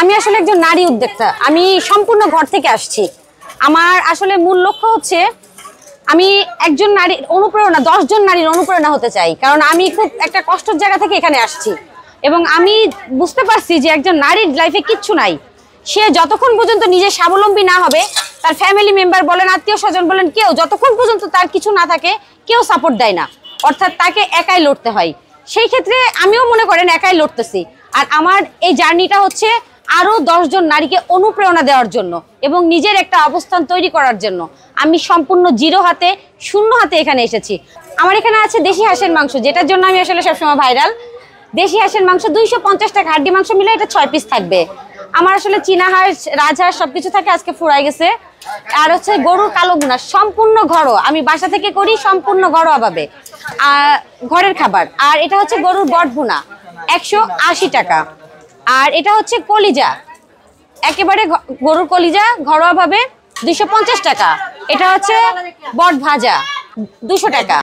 আমি আসলে একজন নারী উদ্যোক্তা। আমি সম্পূর্ণ ঘর থেকে আসছি। আমার আসলে মূল লক্ষ্য হচ্ছে আমি একজন নারীর অনুপ্রেরণা, 10 জন নারীর অনুপ্রেরণা হতে চাই। কারণ আমি খুব একটা কষ্টের জায়গা থেকে এখানে আসছি এবং আমি বুঝতে পারছি যে একজন নারীর লাইফে কিচ্ছু নাই। সে যতক্ষণ পর্যন্ত নিজে স্বাবলম্বী না হবে, তার ফ্যামিলি মেম্বার বলেন, আত্মীয় স্বজন বলেন, কেউ যতক্ষণ পর্যন্ত তার কিছু না থাকে, কেউ সাপোর্ট দেয় না। অর্থাৎ তাকে একাই লড়তে হয়। সেই ক্ষেত্রে আমিও মনে করেন একাই লড়তেছি। আর আমার এই জার্নিটা হচ্ছে আরো 10 জন নারীকে অনুপ্রেরণা দেওয়ার জন্য এবং নিজের একটা অবস্থান তৈরি করার জন্য। আমি সম্পূর্ণ জিরো হাতে, শূন্য হাতে এখানে এসেছি। আমার এখানে আছে দেশি হাঁসের মাংস, যেটার জন্য আমি আসলে সবসময় ভাইরাল। দেশি হাঁসের মাংস 250 টাকা, হাড্ডি মাংস মিলে এটা 6 পিস থাকবে। আমার আসলে চীনা হাঁস, রাজহাঁস সবকিছু থাকে, আজকে ফুরাই গেছে। আর হচ্ছে গরুর কালো ভুনা, সম্পূর্ণ ঘরোয়া, আমি বাসা থেকে করি, সম্পূর্ণ ঘরোয়া ভাবে, ঘরের খাবার। আর এটা হচ্ছে গরুর বট ভুনা, 180 টাকা। আর এটা হচ্ছে কলিজা, একেবারে গরুর কলিজা ঘরোয়া ভাবে, 250 টাকা। এটা হচ্ছে বট ভাজা, 200 টাকা।